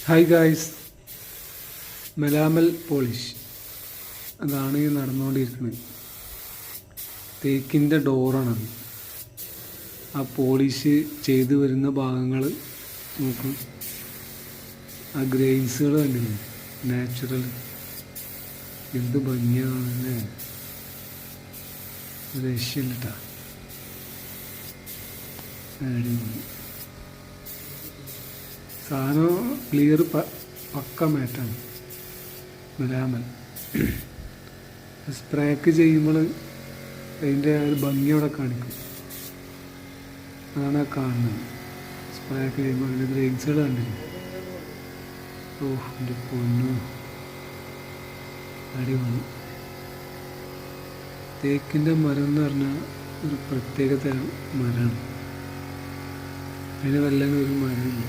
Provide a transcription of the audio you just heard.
Hi guys, മെലാമൽ polish അതാണ് ഈ നടന്നുകൊണ്ടിരിക്കുന്നത്. തേക്കിൻ്റെ ഡോറാണത്. ആ പോളിഷ് ചെയ്ത് വരുന്ന ഭാഗങ്ങൾ നോക്കും. ആ ഗ്രെയിൻസുകൾ കണ്ടില്ലേ, നാച്ചുറൽ. എന്ത് ഭംഗിയാണല്ലേ, രക്ഷയില്ലട്ടാ. അടിപൊളി സാധനം. ക്ലിയർ പക്ക മാറ്റാണ് മെലാമൽ. സ്പ്രേക്ക് ചെയ്യുമ്പോൾ അതിൻ്റെ ഒരു ഭംഗി അവിടെ കാണിക്കും. അതാണ് കാണുന്നത്. സ്പ്രേക്ക് ചെയ്യുമ്പോൾ അതിൻ്റെ ഗ്രെയിൻസുകൾ കണ്ടില്ല. ഓഹ് എൻ്റെ പൊന്നു, അടിപൊളി. തേക്കിൻ്റെ മരം എന്ന് പറഞ്ഞാൽ ഒരു പ്രത്യേക തരം മരമാണ്. അതിന് വല്ലാതെ ഒരു മരമില്ല.